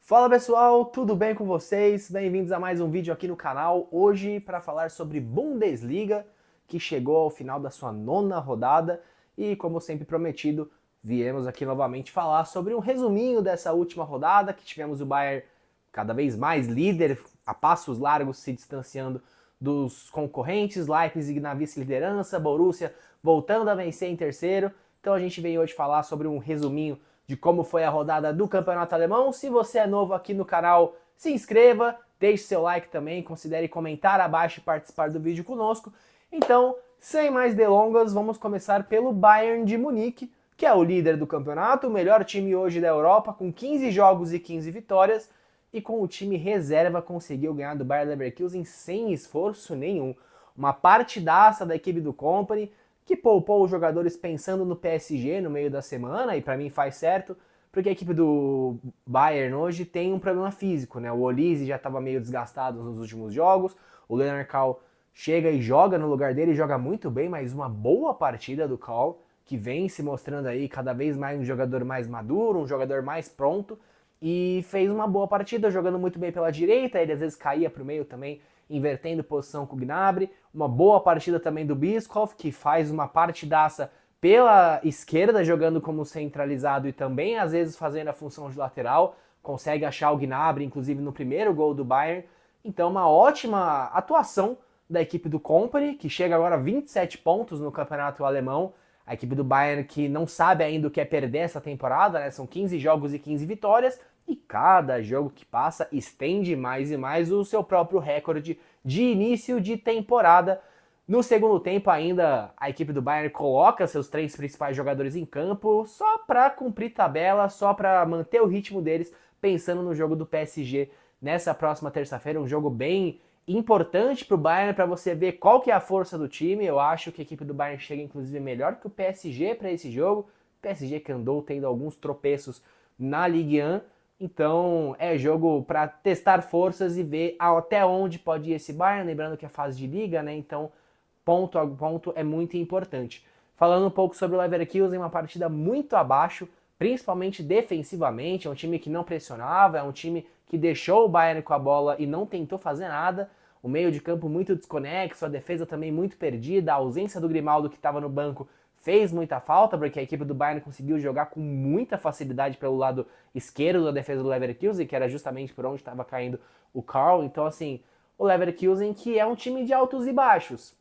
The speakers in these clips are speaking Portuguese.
Fala pessoal, tudo bem com vocês? Bem-vindos a mais um vídeo aqui no canal. Hoje para falar sobre Bundesliga, que chegou ao final da sua nona rodada e, como sempre prometido, viemos aqui novamente falar sobre um resuminho dessa última rodada, que tivemos o Bayern cada vez mais líder, a passos largos se distanciando dos concorrentes, Leipzig na vice-liderança, Borussia voltando a vencer em terceiro. Então a gente veio hoje falar sobre um resuminho de como foi a rodada do Campeonato Alemão. Se você é novo aqui no canal, se inscreva, deixe seu like também, considere comentar abaixo e participar do vídeo conosco. Então, sem mais delongas, vamos começar pelo Bayern de Munique, que é o líder do campeonato, o melhor time hoje da Europa, com 15 jogos e 15 vitórias, e com o time reserva conseguiu ganhar do Bayer Leverkusen sem esforço nenhum. Uma partidaça da equipe do Company, que poupou os jogadores pensando no PSG no meio da semana, e para mim faz certo, porque a equipe do Bayern hoje tem um problema físico, né? O Olise já estava meio desgastado nos últimos jogos, o Leonard Kahl chega e joga no lugar dele, joga muito bem, mas uma boa partida do Kahl, que vem se mostrando aí cada vez mais um jogador mais maduro, um jogador mais pronto, e fez uma boa partida, jogando muito bem pela direita, ele às vezes caía para o meio também, invertendo posição com o Gnabry. Uma boa partida também do Bischoff, que faz uma partidaça pela esquerda, jogando como centralizado e também às vezes fazendo a função de lateral, consegue achar o Gnabry, inclusive no primeiro gol do Bayern. Então uma ótima atuação da equipe do Company, que chega agora a 27 pontos no campeonato alemão. A equipe do Bayern que não sabe ainda o que é perder essa temporada, né? São 15 jogos e 15 vitórias, e cada jogo que passa estende mais e mais o seu próprio recorde de início de temporada. No segundo tempo ainda, a equipe do Bayern coloca seus três principais jogadores em campo só para cumprir tabela, só para manter o ritmo deles, pensando no jogo do PSG nessa próxima terça-feira, um jogo bem importante para o Bayern, para você ver qual que é a força do time. Eu acho que a equipe do Bayern chega inclusive melhor que o PSG para esse jogo. O PSG que andou tendo alguns tropeços na Ligue 1, então é jogo para testar forças e ver até onde pode ir esse Bayern, lembrando que é fase de liga, né? Então ponto a ponto é muito importante. Falando um pouco sobre o Leverkusen, uma partida muito abaixo, principalmente defensivamente, é um time que não pressionava, é um time que deixou o Bayern com a bola e não tentou fazer nada. O meio de campo muito desconexo, a defesa também muito perdida, a ausência do Grimaldo que estava no banco fez muita falta, porque a equipe do Bayern conseguiu jogar com muita facilidade pelo lado esquerdo da defesa do Leverkusen, que era justamente por onde estava caindo o Karl. Então, assim, o Leverkusen que é um time de altos e baixos.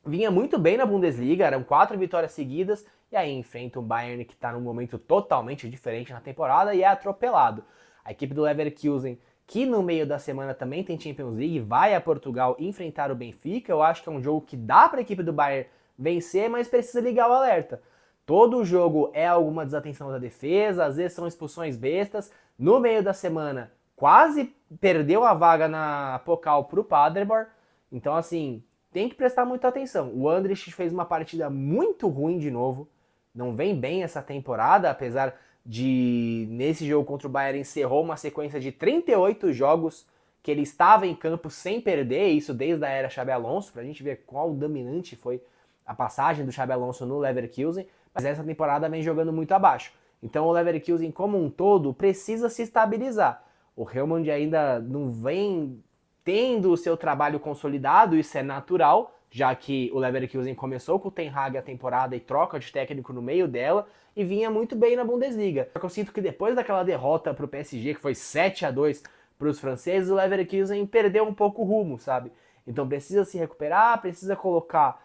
Vinha muito bem na Bundesliga, eram 4 vitórias seguidas, e aí enfrenta um Bayern que está num momento totalmente diferente na temporada e é atropelado. A equipe do Leverkusen, que no meio da semana também tem Champions League, vai a Portugal enfrentar o Benfica. Eu acho que é um jogo que dá para a equipe do Bayern vencer, mas precisa ligar o alerta. Todo jogo é alguma desatenção da defesa, às vezes são expulsões bestas. No meio da semana, quase perdeu a vaga na Pokal para o Paderborn. Então, assim, tem que prestar muita atenção. O Andrich fez uma partida muito ruim de novo. Não vem bem essa temporada, apesar de, nesse jogo contra o Bayern, encerrou uma sequência de 38 jogos que ele estava em campo sem perder, isso desde a era Xabi Alonso, pra gente ver qual dominante foi a passagem do Xabi Alonso no Leverkusen, mas essa temporada vem jogando muito abaixo. Então o Leverkusen como um todo precisa se estabilizar. O Helmand ainda não vem tendo o seu trabalho consolidado, isso é natural, já que o Leverkusen começou com o Ten Hag a temporada e troca de técnico no meio dela, e vinha muito bem na Bundesliga. Só que eu sinto que depois daquela derrota pro PSG, que foi 7-2 para os franceses, o Leverkusen perdeu um pouco o rumo, sabe? Então precisa se recuperar, precisa colocar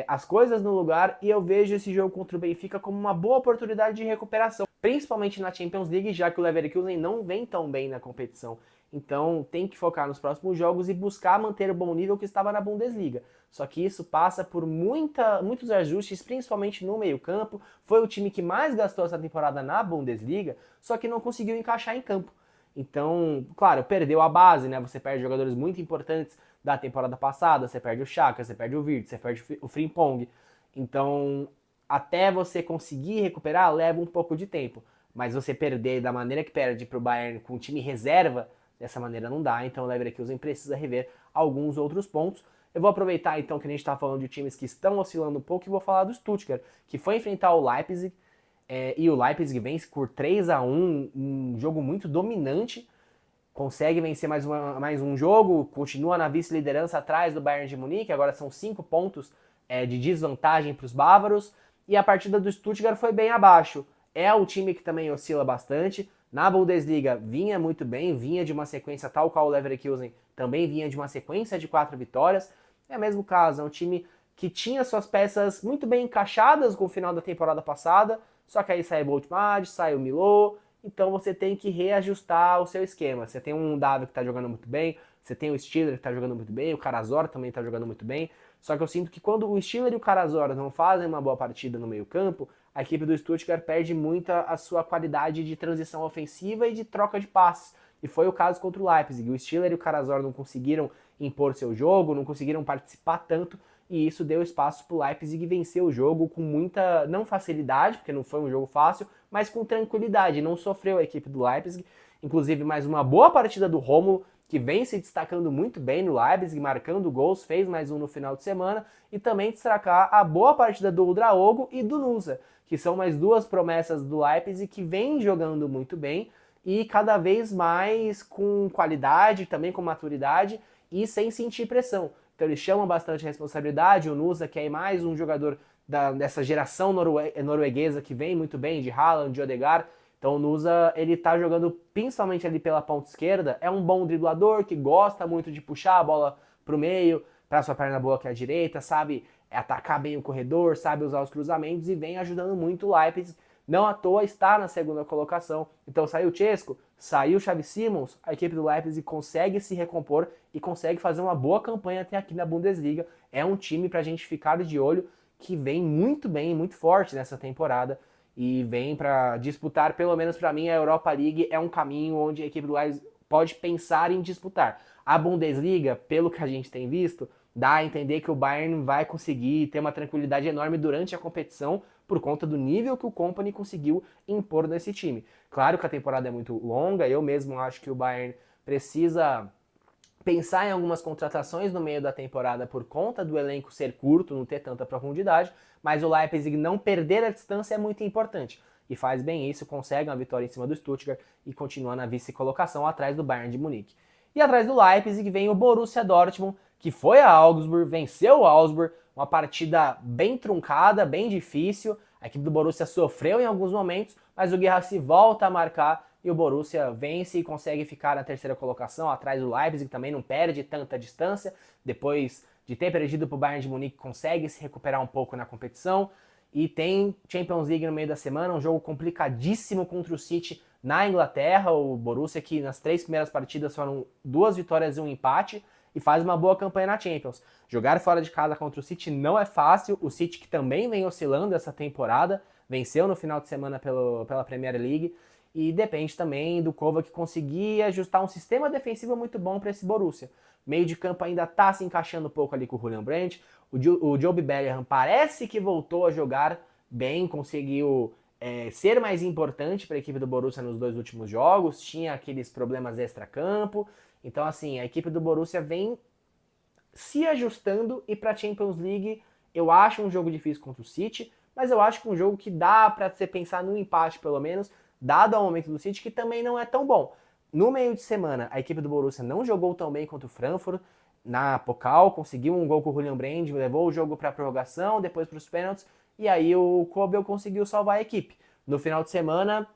as coisas no lugar, e eu vejo esse jogo contra o Benfica como uma boa oportunidade de recuperação, principalmente na Champions League, já que o Leverkusen não vem tão bem na competição. Então tem que focar nos próximos jogos e buscar manter o bom nível que estava na Bundesliga. Só que isso passa por muitos ajustes, principalmente no meio-campo. Foi o time que mais gastou essa temporada na Bundesliga, só que não conseguiu encaixar em campo. Então, claro, perdeu a base, né? Você perde jogadores muito importantes da temporada passada, você perde o Xhaka, você perde o Wirtz, você perde o Frimpong. Então, até você conseguir recuperar, leva um pouco de tempo. Mas você perder da maneira que perde para o Bayern com o time reserva, dessa maneira não dá. Então o Leverkusen precisa rever alguns outros pontos. Eu vou aproveitar então que a gente está falando de times que estão oscilando um pouco e vou falar do Stuttgart, que foi enfrentar o Leipzig, e o Leipzig vence por 3-1, um jogo muito dominante. consegue vencer mais um jogo, continua na vice-liderança atrás do Bayern de Munique, agora são 5 pontos de desvantagem para os bávaros, e a partida do Stuttgart foi bem abaixo. É um time que também oscila bastante. Na Bundesliga vinha muito bem, vinha de uma sequência tal qual o Leverkusen, também vinha de uma sequência de 4 vitórias. É o mesmo caso, é um time que tinha suas peças muito bem encaixadas com o final da temporada passada, só que aí sai o Boltmad, sai o Milô, então você tem que reajustar o seu esquema. Você tem um Davi que está jogando muito bem, você tem o Stiller que está jogando muito bem, o Karazor também está jogando muito bem, só que eu sinto que quando o Stiller e o Karazor não fazem uma boa partida no meio campo, a equipe do Stuttgart perde muito a sua qualidade de transição ofensiva e de troca de passes. E foi o caso contra o Leipzig. O Stiller e o Karazor não conseguiram impor seu jogo, não conseguiram participar tanto, e isso deu espaço para o Leipzig vencer o jogo com muita, não facilidade, porque não foi um jogo fácil, mas com tranquilidade. Não sofreu a equipe do Leipzig. Inclusive, mais uma boa partida do Rômulo, que vem se destacando muito bem no Leipzig, marcando gols, fez mais um no final de semana, e também destacar a boa partida do Udraogo e do Nusa, que são mais duas promessas do Leipzig que vem jogando muito bem e cada vez mais com qualidade, também com maturidade e sem sentir pressão. Então eles chamam bastante responsabilidade, o Nusa, que é mais um jogador dessa geração norueguesa que vem muito bem, de Haaland, de Odegaard. Então o Nusa, ele tá jogando principalmente ali pela ponta esquerda, é um bom driblador, que gosta muito de puxar a bola pro meio, para sua perna boa que é a direita, sabe atacar bem o corredor, sabe usar os cruzamentos e vem ajudando muito o Leipzig. Não à toa está na segunda colocação. Então saiu o Chesco, saiu o Xavi Simons, a equipe do Leipzig consegue se recompor e consegue fazer uma boa campanha até aqui na Bundesliga. É um time para a gente ficar de olho que vem muito bem, muito forte nessa temporada e vem para disputar, pelo menos para mim, a Europa League é um caminho onde a equipe do Leipzig pode pensar em disputar. A Bundesliga, pelo que a gente tem visto, dá a entender que o Bayern vai conseguir ter uma tranquilidade enorme durante a competição por conta do nível que o Kompany conseguiu impor nesse time. Claro que a temporada é muito longa, eu mesmo acho que o Bayern precisa pensar em algumas contratações no meio da temporada por conta do elenco ser curto, não ter tanta profundidade, mas o Leipzig não perder a distância é muito importante. E faz bem isso, consegue uma vitória em cima do Stuttgart e continua na vice-colocação atrás do Bayern de Munique. E atrás do Leipzig vem o Borussia Dortmund, que foi a Augsburg, venceu o Augsburg, uma partida bem truncada, bem difícil. A equipe do Borussia sofreu em alguns momentos, mas o Guirassy volta a marcar e o Borussia vence e consegue ficar na terceira colocação, atrás do Leipzig, também não perde tanta distância. Depois de ter perdido para o Bayern de Munique, consegue se recuperar um pouco na competição. E tem Champions League no meio da semana, um jogo complicadíssimo contra o City na Inglaterra. O Borussia, que nas 3 primeiras partidas foram 2 vitórias e um empate, e faz uma boa campanha na Champions. Jogar fora de casa contra o City não é fácil, o City que também vem oscilando essa temporada, venceu no final de semana pela Premier League, e depende também do Kovac conseguir ajustar um sistema defensivo muito bom para esse Borussia. Meio de campo ainda está se encaixando um pouco ali com o Julian Brandt, o Jobe Bellingham parece que voltou a jogar bem, conseguiu ser mais importante para a equipe do Borussia nos 2 últimos jogos, tinha aqueles problemas extra-campo. Então, assim, a equipe do Borussia vem se ajustando e para a Champions League eu acho um jogo difícil contra o City, mas eu acho que um jogo que dá para você pensar num empate pelo menos, dado ao momento do City, que também não é tão bom. No meio de semana, a equipe do Borussia não jogou tão bem contra o Frankfurt, na Pokal, conseguiu um gol com o Julian Brandt, levou o jogo para a prorrogação, depois para os pênaltis, e aí o Kobel conseguiu salvar a equipe. No final de semana,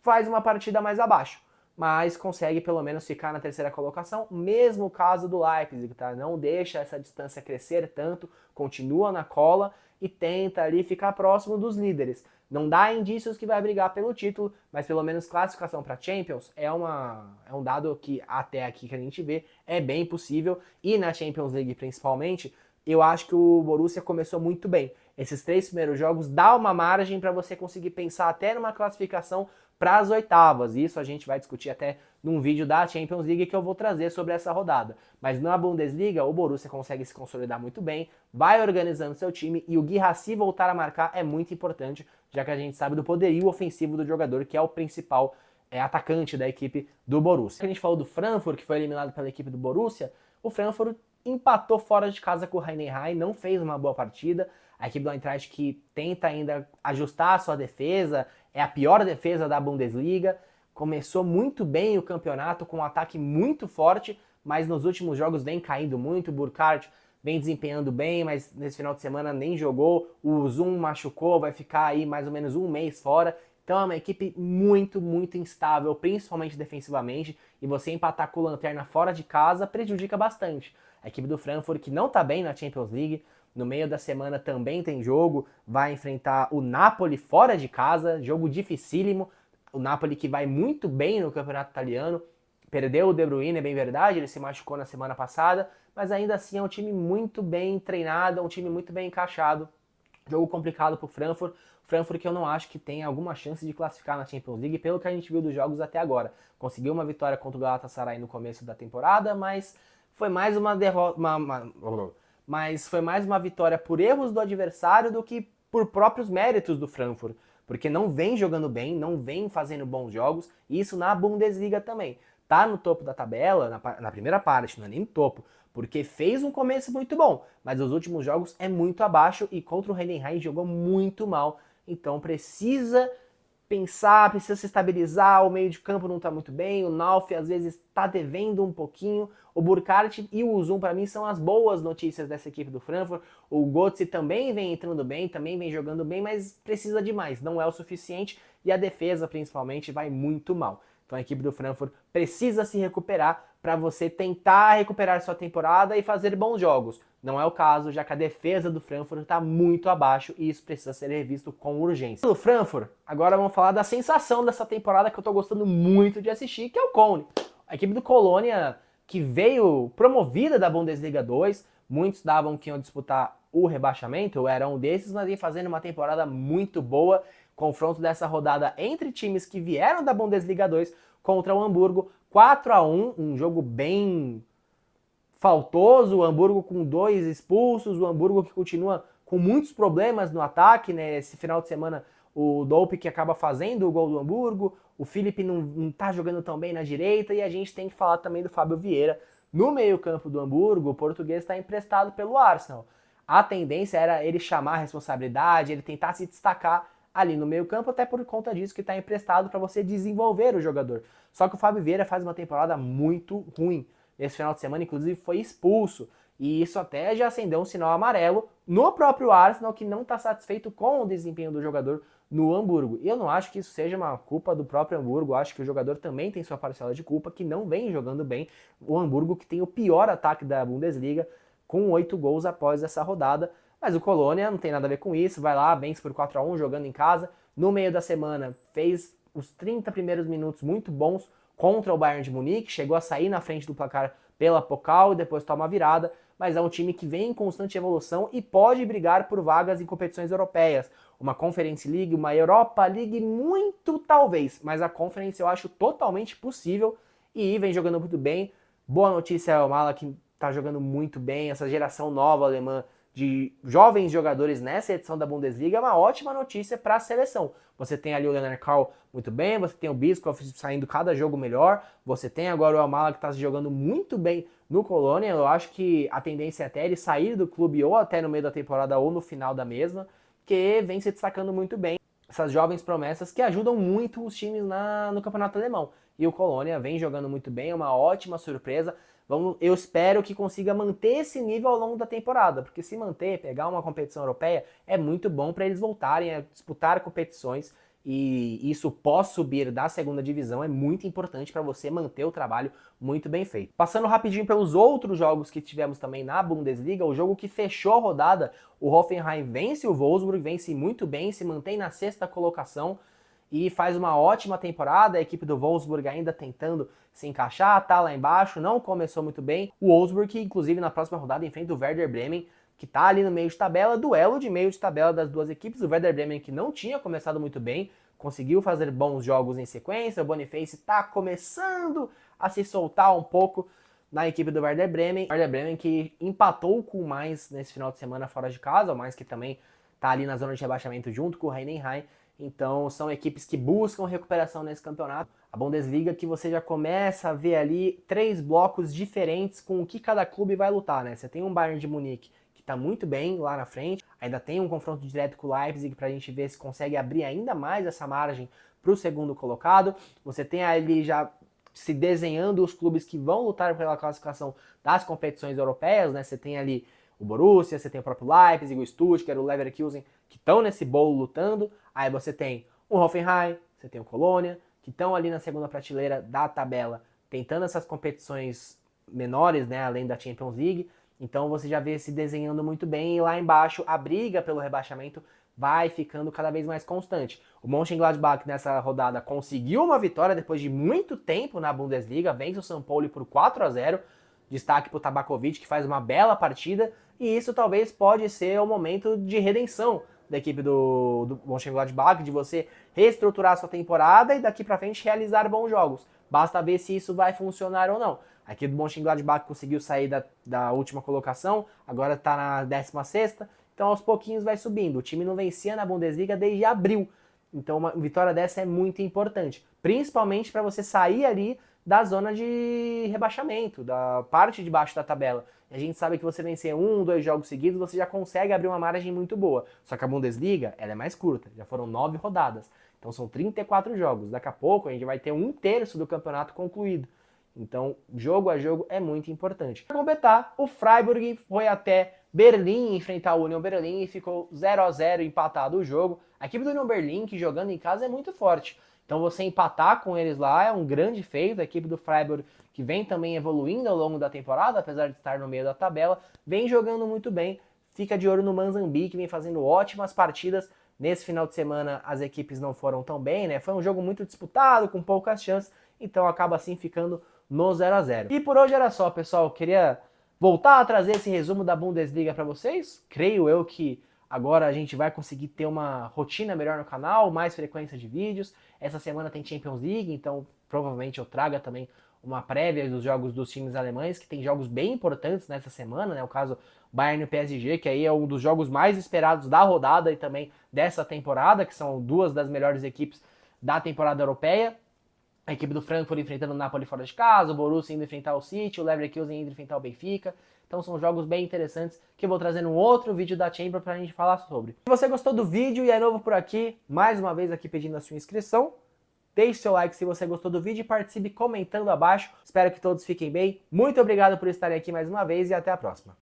faz uma partida mais abaixo, mas consegue pelo menos ficar na terceira colocação, mesmo o caso do Leipzig, tá? Não deixa essa distância crescer tanto, continua na cola e tenta ali ficar próximo dos líderes. Não dá indícios que vai brigar pelo título, mas pelo menos classificação para Champions é um dado que até aqui que a gente vê é bem possível, e na Champions League principalmente, eu acho que o Borussia começou muito bem. Esses 3 primeiros jogos dá uma margem para você conseguir pensar até numa classificação para as oitavas. Isso a gente vai discutir até num vídeo da Champions League que eu vou trazer sobre essa rodada. Mas na Bundesliga, o Borussia consegue se consolidar muito bem, vai organizando seu time e o Guirassy voltar a marcar é muito importante, já que a gente sabe do poderio ofensivo do jogador, que é o principal atacante da equipe do Borussia. A gente falou do Frankfurt, que foi eliminado pela equipe do Borussia. O Frankfurt empatou fora de casa com o Heidenheim, não fez uma boa partida. A equipe do Eintracht que tenta ainda ajustar a sua defesa, é a pior defesa da Bundesliga, começou muito bem o campeonato com um ataque muito forte, mas nos últimos jogos vem caindo muito. O Burkhardt vem desempenhando bem, mas nesse final de semana nem jogou. O Zoom machucou, vai ficar aí mais ou menos um mês fora. Então é uma equipe muito, muito instável, principalmente defensivamente, e você empatar com o Lanterna fora de casa prejudica bastante. A equipe do Frankfurt, que não tá bem na Champions League, no meio da semana também tem jogo, vai enfrentar o Napoli fora de casa, jogo dificílimo. O Napoli que vai muito bem no campeonato italiano, perdeu o De Bruyne, é bem verdade, ele se machucou na semana passada, mas ainda assim é um time muito bem treinado, é um time muito bem encaixado. Jogo complicado pro Frankfurt. Frankfurt que eu não acho que tem alguma chance de classificar na Champions League, pelo que a gente viu dos jogos até agora. Conseguiu uma vitória contra o Galatasaray no começo da temporada, mas foi mais uma derrota, mas foi mais uma vitória por erros do adversário do que por próprios méritos do Frankfurt, porque não vem jogando bem, não vem fazendo bons jogos, e isso na Bundesliga também. Tá no topo da tabela, na primeira parte, não é nem no topo, porque fez um começo muito bom, mas os últimos jogos é muito abaixo e contra o Heidenheim jogou muito mal. Então precisa pensar, precisa se estabilizar, o meio de campo não está muito bem, o Nauf às vezes está devendo um pouquinho, o Burkhardt e o Uzun para mim são as boas notícias dessa equipe do Frankfurt. O Götze também vem entrando bem, também vem jogando bem, mas precisa de mais, não é o suficiente e a defesa principalmente vai muito mal. Então a equipe do Frankfurt precisa se recuperar para você tentar recuperar sua temporada e fazer bons jogos. Não é o caso, já que a defesa do Frankfurt está muito abaixo e isso precisa ser revisto com urgência. Do Frankfurt, agora vamos falar da sensação dessa temporada que eu estou gostando muito de assistir, que é o Köln. A equipe do Colônia, que veio promovida da Bundesliga 2, muitos davam que iam disputar o rebaixamento, eu era um desses, mas vem fazendo uma temporada muito boa. Confronto dessa rodada entre times que vieram da Bundesliga 2 contra o Hamburgo, 4-1, um jogo bem faltoso, o Hamburgo com 2 expulsos, o Hamburgo que continua com muitos problemas no ataque, né? Esse final de semana o Dolpe que acaba fazendo o gol do Hamburgo, o Felipe não tá jogando tão bem na direita e a gente tem que falar também do Fábio Vieira. No meio-campo do Hamburgo, o português está emprestado pelo Arsenal. A tendência era ele chamar a responsabilidade, ele tentar se destacar ali no meio campo, até por conta disso que está emprestado para você desenvolver o jogador. Só que o Fábio Vieira faz uma temporada muito ruim. Esse final de semana, inclusive, foi expulso. E isso até já acendeu um sinal amarelo no próprio Arsenal, que não está satisfeito com o desempenho do jogador no Hamburgo. E eu não acho que isso seja uma culpa do próprio Hamburgo, acho que o jogador também tem sua parcela de culpa, que não vem jogando bem. O Hamburgo, que tem o pior ataque da Bundesliga, com 8 gols após essa rodada. Mas o Colônia não tem nada a ver com isso, vai lá, vence por 4-1 jogando em casa. No meio da semana fez os 30 primeiros minutos muito bons contra o Bayern de Munique, chegou a sair na frente do placar pela Pokal e depois toma a virada, mas é um time que vem em constante evolução e pode brigar por vagas em competições europeias. Uma Conference League, uma Europa League, muito talvez, mas a Conference eu acho totalmente possível e vem jogando muito bem. Boa notícia é o Mala, que tá jogando muito bem, essa geração nova alemã de jovens jogadores nessa edição da Bundesliga é uma ótima notícia para a seleção. Você tem ali o Leonard Karl muito bem, você tem o Bischoff saindo cada jogo melhor, você tem agora o Almala que está jogando muito bem no Colônia. Eu acho que a tendência é até ele sair do clube ou até no meio da temporada ou no final da mesma, que vem se destacando muito bem. Essas jovens promessas que ajudam muito os times no campeonato alemão. E o Colônia vem jogando muito bem, é uma ótima surpresa. Eu espero que consiga manter esse nível ao longo da temporada, porque se manter, pegar uma competição europeia, é muito bom para eles voltarem a disputar competições, e isso pós subir da segunda divisão é muito importante para você manter o trabalho muito bem feito. Passando rapidinho pelos outros jogos que tivemos também na Bundesliga, o jogo que fechou a rodada, o Hoffenheim vence o Wolfsburg, vence muito bem, se mantém na 6ª colocação, e faz uma ótima temporada. A equipe do Wolfsburg ainda tentando se encaixar, tá lá embaixo, não começou muito bem. O Wolfsburg, que inclusive na próxima rodada enfrenta o Werder Bremen, que tá ali no meio de tabela, duelo de meio de tabela das duas equipes. O Werder Bremen, que não tinha começado muito bem, conseguiu fazer bons jogos em sequência. O Boniface tá começando a se soltar um pouco na equipe do Werder Bremen. O Werder Bremen que empatou com o Mainz nesse final de semana fora de casa, o Mainz que também tá ali na zona de rebaixamento junto com o Heidenheim. Então são equipes que buscam recuperação nesse campeonato. A Bundesliga que você já começa a ver ali 3 blocos diferentes com o que cada clube vai lutar, né? Você tem um Bayern de Munique que está muito bem lá na frente, ainda tem um confronto direto com o Leipzig para a gente ver se consegue abrir ainda mais essa margem para o segundo colocado. Você tem ali já se desenhando os clubes que vão lutar pela classificação das competições europeias, né? Você tem ali o Borussia, você tem o próprio Leipzig, o Stuttgart, o Leverkusen, que estão nesse bolo lutando. Aí você tem o Hoffenheim, você tem o Colônia, que estão ali na segunda prateleira da tabela, tentando essas competições menores, né, além da Champions League. Então você já vê se desenhando muito bem e lá embaixo a briga pelo rebaixamento vai ficando cada vez mais constante. O Mönchengladbach nessa rodada conseguiu uma vitória depois de muito tempo na Bundesliga, vence o São Paulo por 4-0, destaque para o Tabakovic, que faz uma bela partida, e isso talvez pode ser o momento de redenção da equipe do Mönchengladbach, de você reestruturar a sua temporada e daqui para frente realizar bons jogos. Basta ver se isso vai funcionar ou não. A equipe do Mönchengladbach conseguiu sair da última colocação, agora está na 16ª, então aos pouquinhos vai subindo. O time não vencia na Bundesliga desde abril, então uma vitória dessa é muito importante, principalmente para você sair ali da zona de rebaixamento, da parte de baixo da tabela. E a gente sabe que você vencer 1, 2 jogos seguidos, você já consegue abrir uma margem muito boa. Só que a Bundesliga, ela é mais curta, já foram 9 rodadas. Então são 34 jogos. Daqui a pouco a gente vai ter 1/3 do campeonato concluído. Então, jogo a jogo é muito importante. Para completar, o Freiburg foi até Berlim enfrentar o Union Berlin e ficou 0-0 empatado o jogo. A equipe do Union Berlin, que jogando em casa é muito forte. Então você empatar com eles lá é um grande feito. A equipe do Freiburg, que vem também evoluindo ao longo da temporada, apesar de estar no meio da tabela, vem jogando muito bem. Fica de olho no Manzambi, que vem fazendo ótimas partidas. Nesse final de semana as equipes não foram tão bem, né? Foi um jogo muito disputado, com poucas chances, então acaba assim ficando no 0-0. E por hoje era só, pessoal. Eu queria voltar a trazer esse resumo da Bundesliga para vocês. Creio eu que agora a gente vai conseguir ter uma rotina melhor no canal, mais frequência de vídeos. Essa semana tem Champions League, então provavelmente eu traga também uma prévia dos jogos dos times alemães, que tem jogos bem importantes nessa semana, né? O caso Bayern e PSG, que aí é um dos jogos mais esperados da rodada e também dessa temporada, que são duas das melhores equipes da temporada europeia. A equipe do Frankfurt enfrentando o Napoli fora de casa, o Borussia indo enfrentar o City, o Leverkusen indo enfrentar o Benfica. Então são jogos bem interessantes que eu vou trazer num outro vídeo da Chamber pra gente falar sobre. Se você gostou do vídeo e é novo por aqui, mais uma vez aqui pedindo a sua inscrição, deixe seu like se você gostou do vídeo e participe comentando abaixo. Espero que todos fiquem bem. Muito obrigado por estarem aqui mais uma vez e até a próxima.